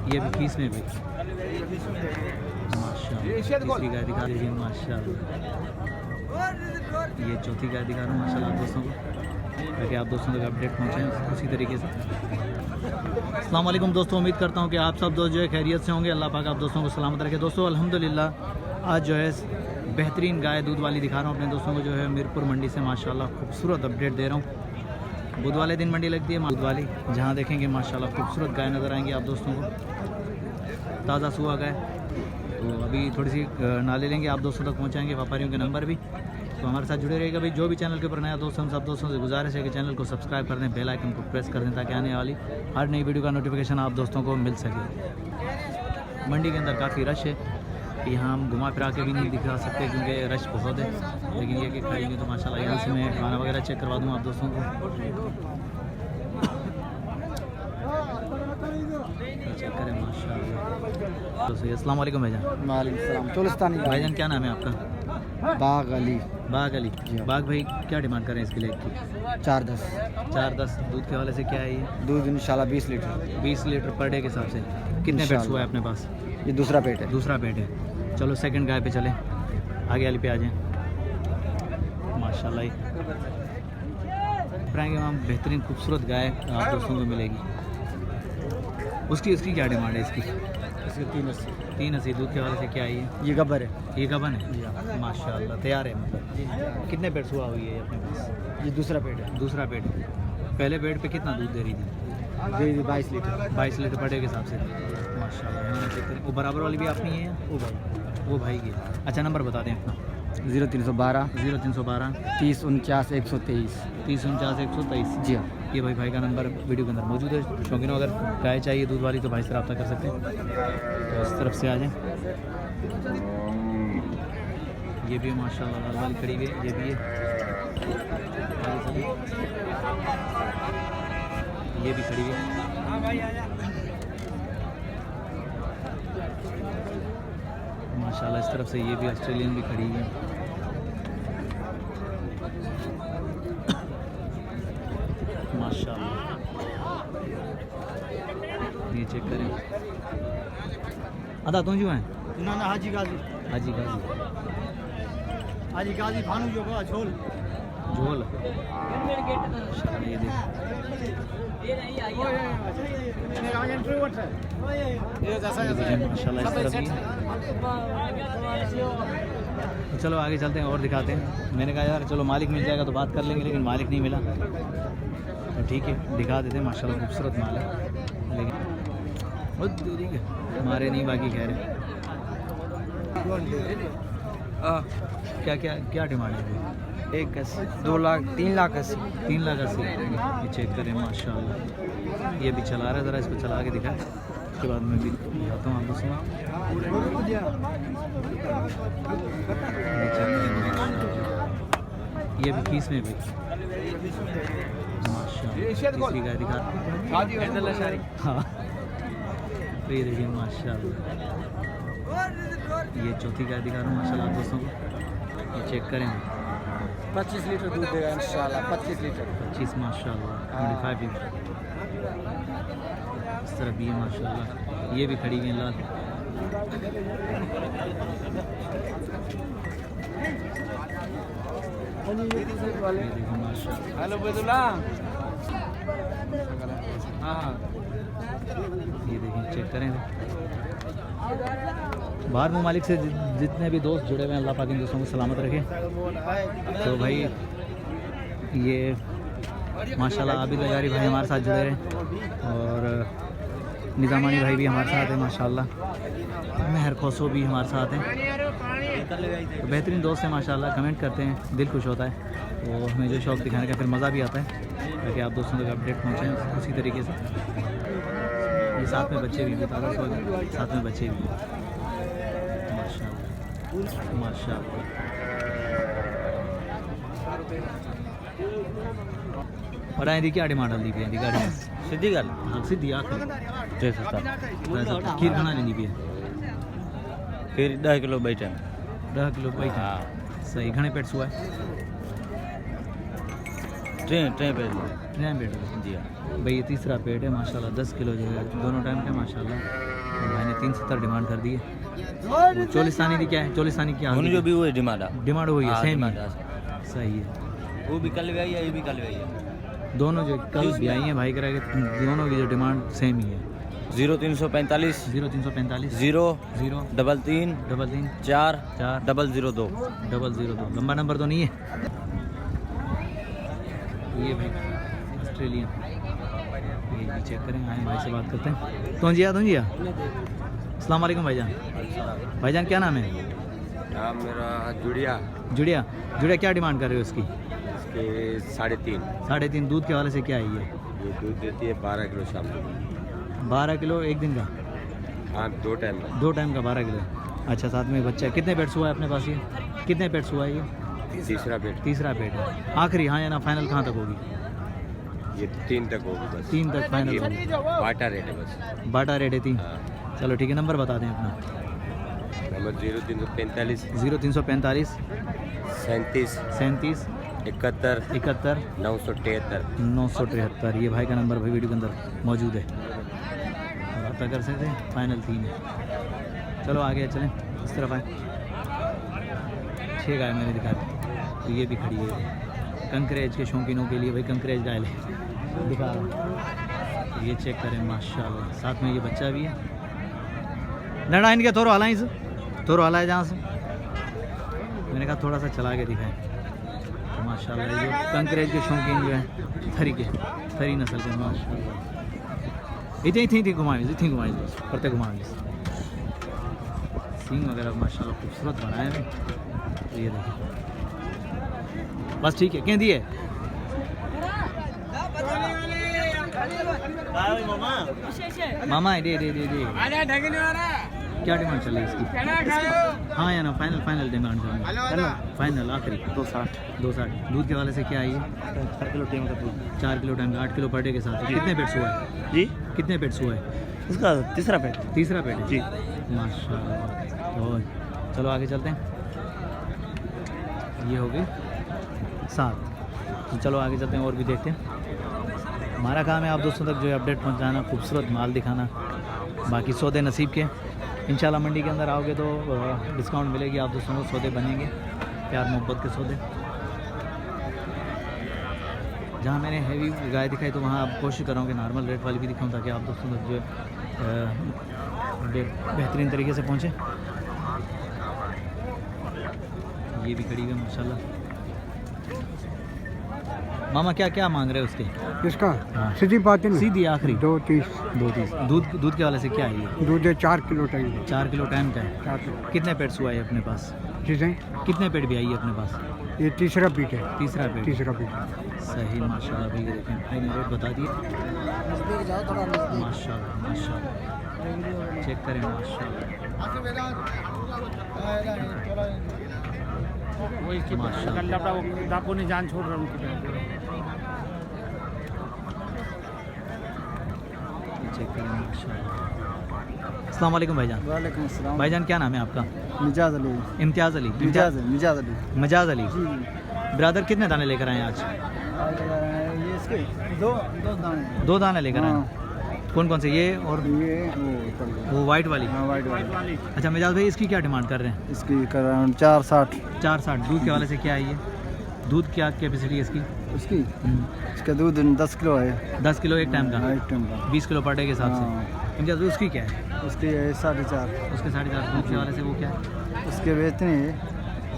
ये भी 30 में भाई माशाल्लाह। तीसरी गाय दिखा दीजिए माशाल्लाह। ये चौथी गाय दिखा रहा हूँ माशाल्लाह आप दोस्तों को, ताकि आप दोस्तों तक अपडेट पहुँचे उसी तरीके से। अस्सलाम वालेकुम दोस्तों, उम्मीद करता हूँ कि आप सब दोस्त जो है खैरियत से होंगे। अल्लाह पाक आप दोस्तों को सलामत रखे। दोस्तों अल्हम्दुलिल्लाह आज जो है बेहतरीन गाय दूध वाली दिखा रहा हूँ अपने दोस्तों को, जो है मीरपुर मंडी से माशाल्लाह खूबसूरत अपडेट दे रहा हूँ। बुध वाले दिन मंडी लगती है बुध वाली, जहाँ देखेंगे माशाल्लाह खूबसूरत गाय नज़र आएंगी आप दोस्तों को, ताज़ा सुहा गाय। तो अभी थोड़ी सी नाले लेंगे, आप दोस्तों तक पहुँचाएँगे, व्यापारियों के नंबर भी। तो हमारे साथ जुड़े रहेगा भाई। जो भी चैनल के ऊपर नया दोस्त, हम सब दोस्तों से गुजारिश है कि चैनल को सब्सक्राइब कर दें, बेल आइकन को प्रेस कर दें, ताकि आने वाली हर नई वीडियो का नोटिफिकेशन आप दोस्तों को मिल सके। मंडी के अंदर काफ़ी रश है, यहाँ हम घुमा फिरा के भी नहीं दिखा सकते क्योंकि रश बहुत है, लेकिन ये कि खाएंगे तो माशाल्लाह यहाँ से मैं खाना वगैरह चेक करवा दूँ आप दोस्तों को। चेक करें माशाल्लाह। तो सही। अस्सलाम वालेकुम भाईजान। वालेकुम सलाम। चोलिस्तानी भाईजान क्या नाम है आपका? बाग अली। बाग अली। बाग भाई क्या डिमांड कर रहे हैं इसके लिए? 4-10। 4-10 दूध के हवाले से क्या है ये? दूध इंशाल्लाह 20 लीटर। 20 लीटर पर डे के हिसाब से। कितने पेट्स हुआ है अपने पास? ये दूसरा पेट है। दूसरा पेट है। चलो सेकंड गाय पे चलें, आगे वाली पे आ जाएं। माशाल्लाह प्राएंगे वहाँ बेहतरीन खूबसूरत गाय आप दोस्तों को मिलेगी। उसकी क्या डिमांड है इसकी? इसके 380। 380 दूध के हवाले से क्या है ये? ये गब्बर है। ये गबन है माशाल्लाह, तैयार है मतलब। कितने पेट्स हुआ हुई है अपने पास? ये दूसरा पेट है। दूसरा पेट है। पहले पेट पे कितना दूध दे रही थी? 22 लीटर। 22 लीटर पर डे के हिसाब से माशाल्लाह। वो बराबर वाली भी अपनी है? वो भाई की। अच्छा नंबर बता दें अपना। 0312 0312 30 49 123। 30 49 123। जी हाँ। ये भाई का नंबर वीडियो के अंदर मौजूद है। शौकीनों अगर गाय चाहिए दूध वाली तो भाई से रब्ता कर सकते हैं। तो इस तरफ से आ जाएं। ये भी माशाल्लाह लाल वाली खड़ी हुई है, ये भी है। ये भी खड़ी है। माशाल्लाह इस तरफ से ये भी ऑस्ट्रेलियन भी खड़ी है। माशाल्लाह ये चेक करें। अदा तुम जो हैं ना हाजी गाजी। हाजी गाजी। हाजी गाजी भानु जो का झोल। झोल ये देख। माशाल्लाह इस तरफ भी। चलो आगे चलते हैं और दिखाते हैं। मैंने कहा यार चलो मालिक मिल जाएगा तो बात कर लेंगे, लेकिन मालिक नहीं मिला तो ठीक है दिखा देते हैं। माशाल्लाह खूबसूरत माल है, लेकिन बहुत दूरी है हमारे नहीं, बाकी कह रहे क्या डिमांड है? 180 2 लाख 3 लाख 80। 3 लाख 80। ये चेक करें माशाल्लाह। ये भी चला रहा है, ज़रा इसको चला के दिखाएं, उसके बाद मैं भी दिखाता हूँ आपको। सुना ये भी 30 में भाई माशाल्लाह। तीसरी गाय दिखा। हाँ तो ये देखिए माशाल्लाह। ये चौथी गाय दिखा रहा हूँ माशाल्लाह दोस्तों को। ये चेक करें 25 लीटर दूध देगा इंशाल्लाह। 25 लीटर। 25 माशाल्लाह। 25 लीटर। इस तरफ भी है माशाल्लाह। ये भी खड़ी हुई है लाल। हेलो बैदुल्ला। हाँ ये देखिए चेक करें। बाहर ममालिक से जितने भी दोस्त जुड़े हुए हैं, अल्लाह पाक इन दोस्तों को सलामत रखे। तो भाई ये माशाल्लाह आबिद लगारी भाई हमारे साथ जुड़े रहे, और निज़ामानी भाई भी हमारे साथ है माशाल्लाह। महर खोसो भी हमारे साथ हैं। तो बेहतरीन दोस्त हैं माशाल्लाह, कमेंट करते हैं, दिल खुश होता है। तो हमें जो शौक़ दिखाने का फिर मज़ा भी आता है, ताकि आप दोस्तों तक अपडेट पहुँचें उसी तरीके से। ये साथ में बच्चे भी ताज़ा साथ में बच्चे भी माशाल्लाह माशाल्लाह। और आए क्या डिमांड हल्दी पे गाड़ी सीधी गल? हाँ सीधी आखिर 370 खीर खाना लेनी पे फिर 10 किलो बैठे 10 किलो बैठे। हाँ सही। घने पेट हुआ है? ट्रेन ट्रेन पे ट्रेन पेट है जी हाँ। भाई, ये तीसरा पेट है माशाल्लाह, 10 किलो जो है दोनों टाइम का माशाल्लाह। और भाई ने 370 डिमांड कर दी है। चोलिस्तानी की क्या है? चोलिस्तानी क्या उन्हें जो भी हुए डिमांड है। डिमांड हुई है? हाँ, सेम डिमांड है, है। सही है। वो भी कल भी आई है, ये भी कल भी आई है। दोनों जो कल भी आई हैं भाई करा के, दोनों की जो डिमांड सेम ही है। 0345 0345 0 0 33 33 4 4 002। 002। लंबा नंबर तो नहीं है ये भाई, ऑस्ट्रेलियन। ये भी चेक करें, आए भाई से बात करते हैं। तो जी अस्सलाम वालेकुम भाईजान। भाईजान क्या नाम है? नाम मेरा जुड़िया। जुड़िया। जुड़िया क्या डिमांड कर रहे हो इसकी? इसके 3.5। 3.5 दूध के हवाले से क्या है ये? ये दूध देती है 12 किलो शाम को। 12 किलो एक दिन का? हाँ, 2 टाइम का। 2 टाइम का 12 किलो। अच्छा, साथ में बच्चा। कितने पेट्स हुआ है अपने पास ये? कितने पेट्स हुआ है ये? तीसरा पेट। तीसरा पेट है। आखिरी हाँ या ना फाइनल कहाँ तक होगी? ये 3 तक होगी बस। 3 तक फाइनल होगी। बाटा रेट है बस। बाटा रेट है 3। हाँ। चलो ठीक है, नंबर बता दें अपना। नंबर 0345 0345 37 37 71 71 973। 973। ये भाई का नंबर भाई वीडियो के अंदर मौजूद है, और आप कर सकते हैं। फाइनल 3 है। चलो आगे चलें, इस तरफ आए। 6 गाय मैंने दिखा दी, तो ये भी खड़ी है। कंकरेज के शौकीनों के लिए भाई कंकरेज गाय ले दिखा रहा हूं। ये चेक करें माशाल्लाह, साथ में ये बच्चा भी है। लड़ा इनके थोड़ा हला इस थोड़ा हला है जहाँ से, मैंने कहा थोड़ा सा चला के दिखाएं। तो माशाल्लाह ये जो कंकरेज के शौकीन जो है थरी नस्ल के माशाल्लाह। इतनी घुमाई करते घुमाई सींग वगैरह माशाल्लाह खूबसूरत बनाए हैं। तो ये देखिए बस ठीक है, कह दिए मामा दे क्या डिमांड चल रही है इसकी? हाँ या ना फाइनल डिमांड करेंगे। फाइनल आखिरी 260। दूध के वाले से क्या है ये? 4 किलो टाइम का दूध। 4 किलो टाइम का 8 किलो पर डे के साथ। कितने पेट्स हुआ है जी? कितने पेट्स हुआ है इसका तीसरा पेट। तीसरा पेट है जी। माशाल्लाह। तो चलो आगे चलते हैं। ये हो गई 7। तो चलो आगे चलते हैं और भी देखते हैं। हमारा काम है आप दोस्तों तक जो है अपडेट पहुंचाना, खूबसूरत माल दिखाना, बाकी सौदे नसीब के। इंशाल्लाह मंडी के अंदर आओगे तो डिस्काउंट मिलेगी आप दोस्तों को, सौदे बनेंगे, प्यार मोहब्बत के सौदे। जहाँ मैंने हैवी गाय दिखाई तो वहाँ आप कोशिश करूँगा कि नॉर्मल रेट वाली भी दिखाऊँ, ताकि आप दोस्तों तक जो है बेहतरीन तरीके से पहुँचे। ये भी खड़ी हुई है माशाल्लाह। मामा क्या क्या मांग रहे हो उसके? इसका हाँ। सीधी बात है ना, सीधी आखिरी 230 दूध के वाले से क्या है ये? दूध है 4 किलो टाइम 4 किलो टाइम का है। 4 किलो कितने पेट्स हुआ है अपने पास? चीज़ें। कितने पेट भी आई है अपने पास? ये तीसरा पीट है। तीसरा पेट। तीसरा पीट। सही माशाल्लाह। भाई ये देखें, भाई ने रेट बता दिए। माशाल्लाह चेक करें माशाल्लाह। जान छोड़ रहा हूँ। चेक करें माशाल्लाह। अस्सलाम वालेकुम भाईजान। वालेकुम अस्सलाम। भाईजान क्या नाम है आपका? मिजाज अली। इम्तियाज़ अली। मिजाज अली। मजाज अली। ब्रदर कितने दाने लेकर आए आज? ये इसके दो दाने। 2 दाने लेकर आए। कौन कौन से? ये और ये वो वाइट वाली? हाँ, वाइट वाली। अच्छा मिजाज भाई, इसकी क्या डिमांड कर रहे हैं? इसकी कर रहा हूँ 460। 460। दूध के वाले से क्या है ये? दूध क्या कैपेसिटी है इसकी? इसकी इसका दूध 10 किलो है। 10 किलो एक टाइम का? एक टाइम का 20 किलो पर डे के हिसाब से। हाँ। इम्तियाज़ भाई उसकी क्या है? उसकी है 4.5। उसके 4.5। दूध के वाले से वो क्या है? उसके बेचने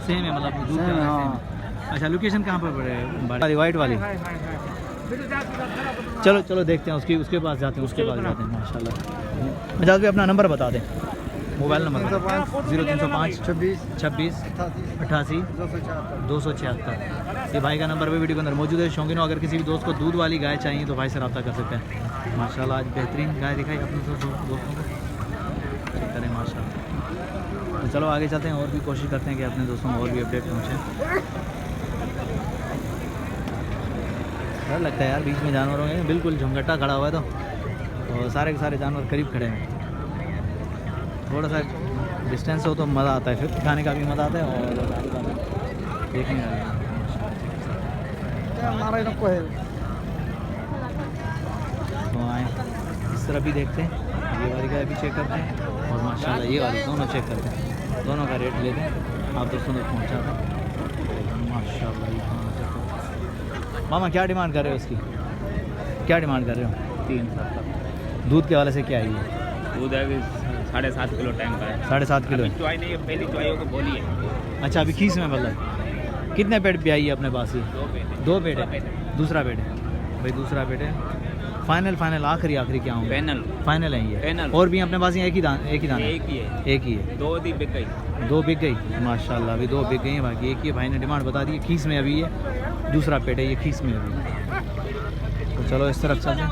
सेम है, मतलब दूध के सेम है, वाले हाँ। सेम। अच्छा लोकेशन कहाँ पर पड़े? वाइट वाली। चलो देखते हैं उसके पास जाते हैं, माशाल्लाह। मिजाज भाई अपना नंबर बता दें, मोबाइल नंबर 0305 26 26 88 276। ये भाई का नंबर भी वीडियो के अंदर मौजूद है। शौकीनों अगर किसी भी दोस्त को दूध वाली गाय चाहिए तो भाई से रब्ता कर सकते हैं। माशाल्लाह आज बेहतरीन गाय दिखाई अपने दोस्तों को, चेक करें माशाल्लाह। तो चलो आगे चलते हैं और भी कोशिश करते हैं कि अपने दोस्तों को और भी अपडेट पहुँचे। डर लगता है यार, बीच में जानवरों में बिल्कुल झुमघट्टा खड़ा हुआ है तो और सारे के सारे जानवर करीब खड़े हैं। थोड़ा सा डिस्टेंस हो तो मज़ा आता है, फिर खाने का भी मज़ा आता है और देखने का भी। हमारे को है तो आए इस तरह भी देखते हैं, ये वाली का भी चेक करते हैं और माशाल्लाह ये वाली दोनों चेक करते हैं, दोनों का रेट लेते हैं आप दोस्तों तक पहुँचाते हैं माशाल्लाह। ये दोनों चेक करते हैं। मामा क्या डिमांड कर रहे हो इसकी, क्या डिमांड कर रहे हो? 370 दूध के वाले से क्या है ये? दूध है 7.5 किलो टाइम का है। 7.5 किलो है। चुआई नहीं है, पहली चुआई को बोली है। अच्छा अभी खीस में मतलब कितने पेट पे आई है अपने पास ये? 2 पेट है, दूसरा पेट है भाई, दूसरा पेट है। फाइनल आखिरी क्या होंगे? फाइनल है ये। और भी अपने पास एक ही दाना एक ही है, एक ही है। 2 दी बिक गई। 2 बिक गई माशाल्लाह, अभी 2 बिक गई हैं, बाकी एक ही है। भाई ने डिमांड बता दी है, खीस में अभी ये दूसरा पेट है, ये खीस में अभी। तो चलो इस तरफ चलते हैं।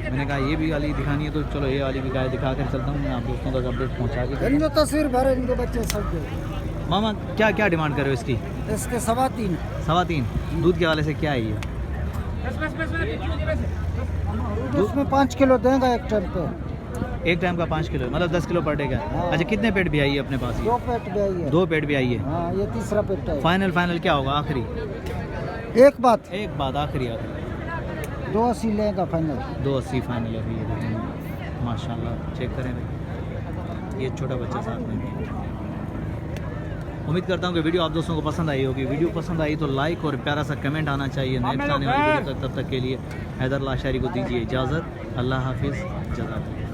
मैंने कहा ये भी वाली दिखानी है तो चलो ये वाली भी गाय दिखा कर चलता हूँ मैं आप दोस्तों तक अपडेट पहुँचा के। इनको तस्वीर भरे इनके बच्चे सब मामा क्या डिमांड कर रहे हो इसकी? इसके 3.25 3.25। दूध के वाले से क्या है ये? उसमें 5 किलो देगा एक टाइम पे। एक टाइम का 5 किलो मतलब 10 किलो पर डे का। हाँ। अच्छा कितने पेट भी आई है अपने पास? 2 पेट भी आई है। 2 पेट भी आई है। हाँ ये तीसरा पेट है। फाइनल क्या होगा आखिरी? एक बात आखिरी 280 लेगा फाइनल। 280 फाइनल है ये देखें माशाल्लाह। चेक करें भाई, ये छोटा बच्चा साथ में भी। उम्मीद करता हूँ कि वीडियो आप दोस्तों को पसंद आई होगी। वीडियो पसंद आई तो लाइक और प्यारा सा कमेंट आना चाहिए। नेक्स्ट आने वाली वीडियो तक तब तक के लिए हैदर लाशारी को दीजिए इजाज़त। अल्लाह हाफिज़। जज़ाकल्लाह।